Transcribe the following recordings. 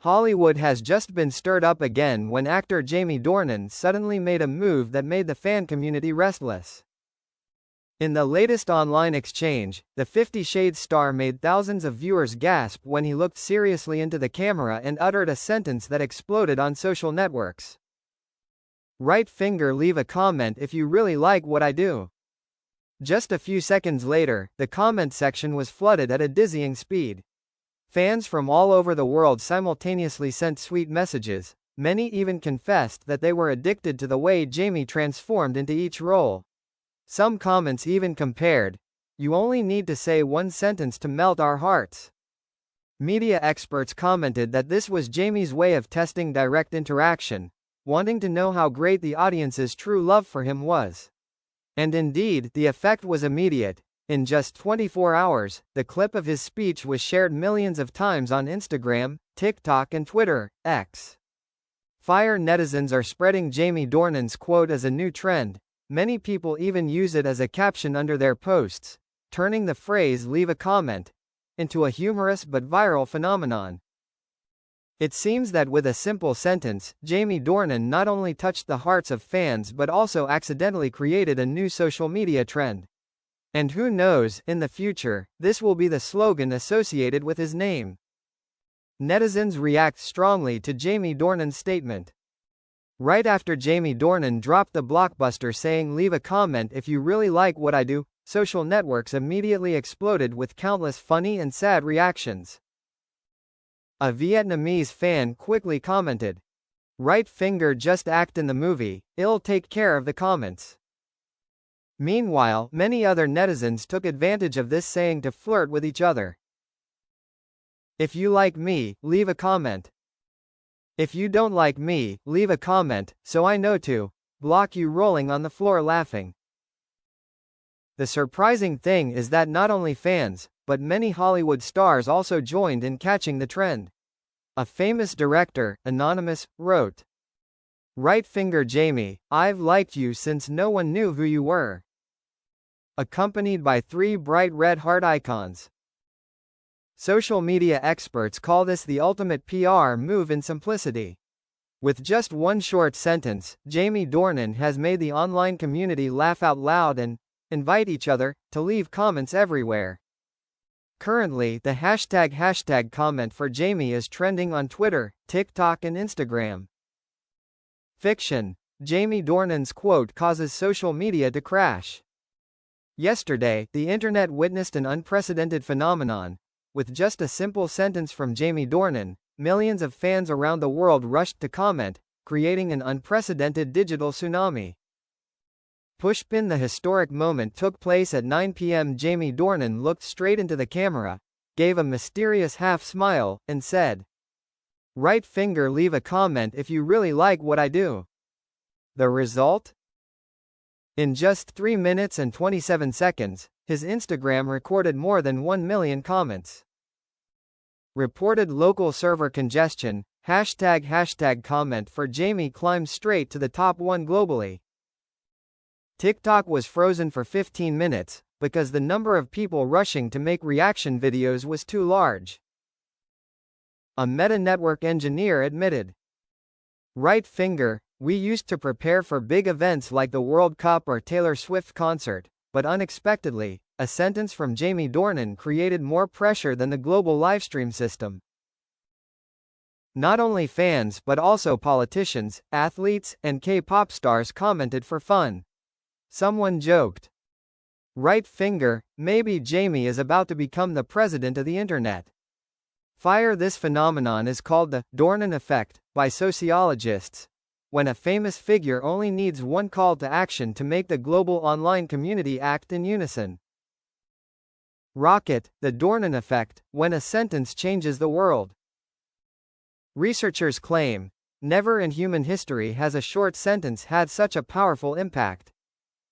Hollywood has just been stirred up again when actor Jamie Dornan suddenly made a move that made the fan community restless. In the latest online exchange, the 50 Shades star made thousands of viewers gasp when he looked seriously into the camera and uttered a sentence that exploded on social networks. "Right finger, leave a comment if you really like what I do." Just a few seconds later, the comment section was flooded at a dizzying speed. Fans from all over the world simultaneously sent sweet messages. Many even confessed that they were addicted to the way Jamie transformed into each role. Some comments even compared, "You only need to say one sentence to melt our hearts." Media experts commented that this was Jamie's way of testing direct interaction, wanting to know how great the audience's true love for him was. And indeed, the effect was immediate. In just 24 hours, the clip of his speech was shared millions of times on Instagram, TikTok and Twitter, X. Fire netizens are spreading Jamie Dornan's quote as a new trend. Many people even use it as a caption under their posts, turning the phrase "leave a comment" into a humorous but viral phenomenon. It seems that with a simple sentence, Jamie Dornan not only touched the hearts of fans but also accidentally created a new social media trend. And who knows, in the future, this will be the slogan associated with his name. Netizens react strongly to Jamie Dornan's statement. Right after Jamie Dornan dropped the blockbuster saying "leave a comment if you really like what I do," social networks immediately exploded with countless funny and sad reactions. A Vietnamese fan quickly commented, "Right finger, just act in the movie, it'll take care of the comments." Meanwhile, many other netizens took advantage of this saying to flirt with each other. "If you like me, leave a comment. If you don't like me, leave a comment, so I know to block you," rolling on the floor laughing. The surprising thing is that not only fans, but many Hollywood stars also joined in catching the trend. A famous director, Anonymous, wrote, "Right finger Jamie, I've liked you since no one knew who you were," accompanied by 3 bright red heart icons. Social media experts call this the ultimate PR move in simplicity. With just one short sentence, Jamie Dornan has made the online community laugh out loud and invite each other to leave comments everywhere. Currently, the hashtag comment for Jamie is trending on Twitter, TikTok and Instagram. Fiction. Jamie Dornan's quote causes social media to crash. Yesterday, the internet witnessed an unprecedented phenomenon. With just a simple sentence from Jamie Dornan, millions of fans around the world rushed to comment, creating an unprecedented digital tsunami. Pushpin. The historic moment took place at 9 p.m. Jamie Dornan looked straight into the camera, gave a mysterious half-smile, and said, "Right finger, leave a comment if you really like what I do." The result? In just 3 minutes and 27 seconds, his Instagram recorded more than 1 million comments. Reported local server congestion. Hashtag comment for Jamie climbs straight to the top 1 globally. TikTok was frozen for 15 minutes, because the number of people rushing to make reaction videos was too large. A Meta network engineer admitted, "Right finger, we used to prepare for big events like the World Cup or Taylor Swift concert, but unexpectedly, a sentence from Jamie Dornan created more pressure than the global livestream system." Not only fans but also politicians, athletes, and K-pop stars commented for fun. Someone joked, "Right finger, maybe Jamie is about to become the president of the internet." Fire. This phenomenon is called the Dornan effect by sociologists, when a famous figure only needs one call to action to make the global online community act in unison. Rocket. The Dornan effect, when a sentence changes the world. Researchers claim, never in human history has a short sentence had such a powerful impact.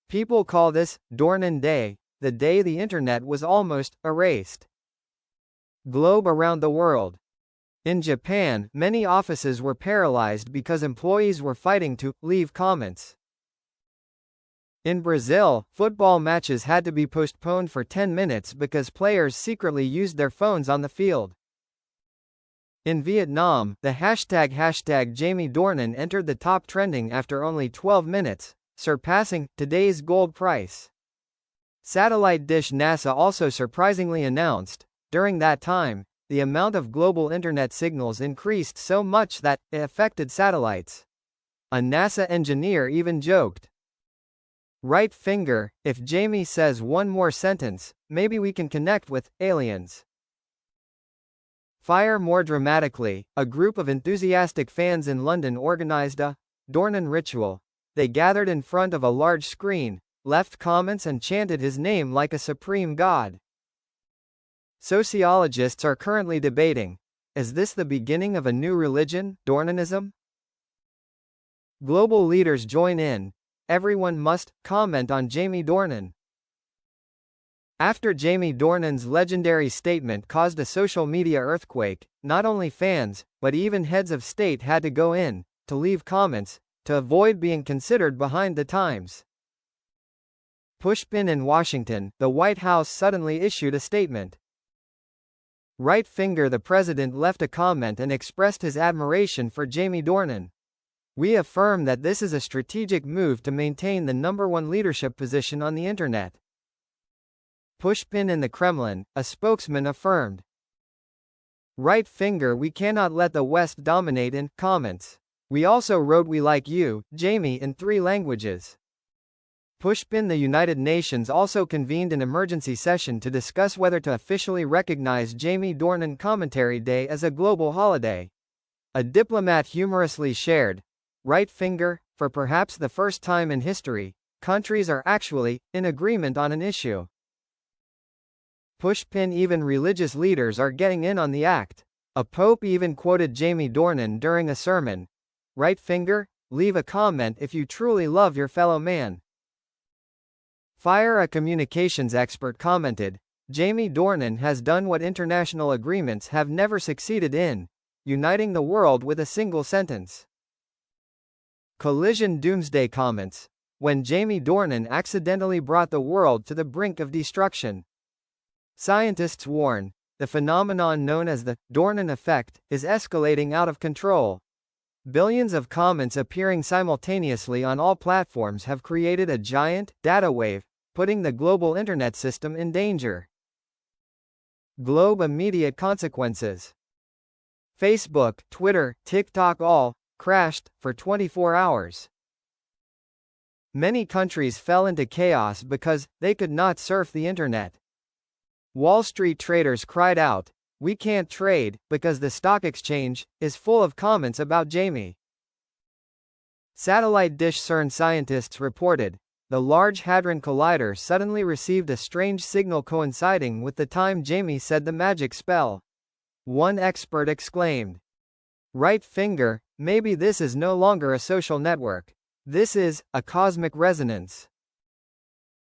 People call this Dornan Day, the day the internet was almost erased. Globe. Around the world. In Japan, many offices were paralyzed because employees were fighting to leave comments. In Brazil, football matches had to be postponed for 10 minutes because players secretly used their phones on the field. In Vietnam, the hashtag Jamie Dornan entered the top trending after only 12 minutes, surpassing today's gold price. Satellite dish NASA also surprisingly announced, during that time, the amount of global internet signals increased so much that it affected satellites. A NASA engineer even joked, "Right finger, if Jamie says one more sentence, maybe we can connect with aliens." Fire more dramatically, a group of enthusiastic fans in London organized a Dornan ritual. They gathered in front of a large screen, left comments and chanted his name like a supreme god. Sociologists are currently debating, is this the beginning of a new religion, Dornanism? Global leaders join in. Everyone must comment on Jamie Dornan. After Jamie Dornan's legendary statement caused a social media earthquake, not only fans, but even heads of state had to go in, to leave comments, to avoid being considered behind the times. Pushpin in Washington, the White House suddenly issued a statement. Right finger, the president left a comment and expressed his admiration for Jamie Dornan. We affirm that this is a strategic move to maintain the #1 leadership position on the internet. Pushpin in the Kremlin, a spokesman affirmed. Right finger, we cannot let the West dominate in comments. We also wrote "We like you, Jamie" in 3 languages. Pushpin. The United Nations also convened an emergency session to discuss whether to officially recognize Jamie Dornan Commentary Day as a global holiday. A diplomat humorously shared, "Right finger, for perhaps the first time in history, countries are actually in agreement on an issue." Pushpin. Even religious leaders are getting in on the act. A pope even quoted Jamie Dornan during a sermon. Right finger, leave a comment if you truly love your fellow man. Fire. A communications expert commented, Jamie Dornan has done what international agreements have never succeeded in, uniting the world with a single sentence. Collision. Doomsday comments. When Jamie Dornan accidentally brought the world to the brink of destruction. Scientists warn, the phenomenon known as the Dornan effect is escalating out of control. Billions of comments appearing simultaneously on all platforms have created a giant data wave, putting the global internet system in danger. Globe immediate consequences. Facebook, Twitter, TikTok all crashed for 24 hours. Many countries fell into chaos because they could not surf the internet. Wall Street traders cried out, "We can't trade," because the stock exchange is full of comments about Jamie. Satellite dish. CERN scientists reported, the Large Hadron Collider suddenly received a strange signal coinciding with the time Jamie said the magic spell. One expert exclaimed, "Right finger, maybe this is no longer a social network. This is a cosmic resonance."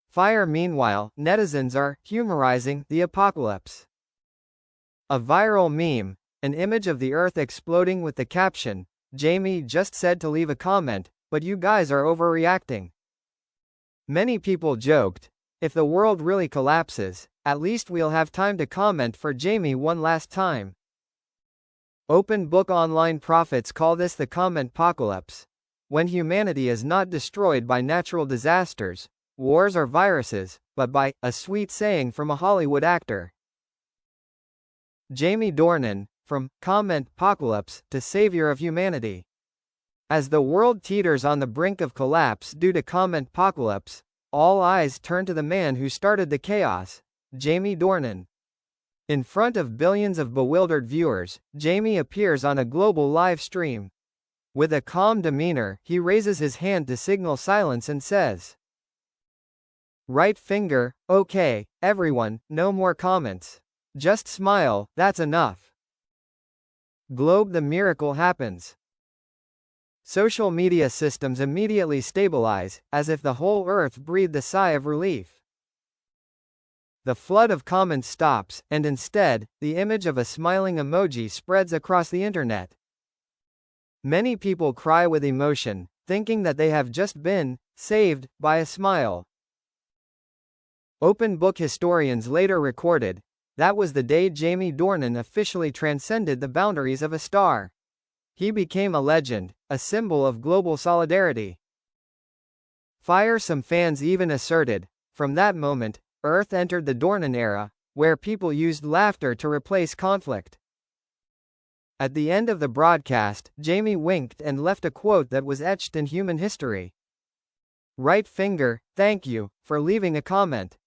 Fire. Meanwhile, netizens are humorizing the apocalypse. A viral meme, an image of the Earth exploding with the caption, "Jamie just said to leave a comment, but you guys are overreacting." Many people joked, if the world really collapses, at least we'll have time to comment for Jamie one last time. Open book. Online prophets call this the comment-pocalypse. When humanity is not destroyed by natural disasters, wars or viruses, but by a sweet saying from a Hollywood actor. Jamie Dornan, from comment-pocalypse to savior of humanity. As the world teeters on the brink of collapse due to comment-pocalypse, all eyes turn to the man who started the chaos, Jamie Dornan. In front of billions of bewildered viewers, Jamie appears on a global live stream. With a calm demeanor, he raises his hand to signal silence and says, "Right finger, okay, everyone, no more comments. Just smile, that's enough." Globe. The miracle happens. Social media systems immediately stabilize, as if the whole Earth breathed a sigh of relief. The flood of comments stops, and instead, the image of a smiling emoji spreads across the internet. Many people cry with emotion, thinking that they have just been saved by a smile. Open book. Historians later recorded, That was the day Jamie Dornan officially transcended the boundaries of a star. He became a legend, a symbol of global solidarity. Some fans even asserted, from that moment, Earth entered the Dornan era, where people used laughter to replace conflict. At the end of the broadcast, Jamie winked and left a quote that was etched in human history. "Right finger, thank you, for leaving a comment."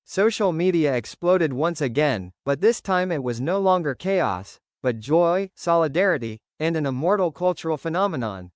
Social media exploded once again, but this time it was no longer chaos, but joy, solidarity, and an immortal cultural phenomenon.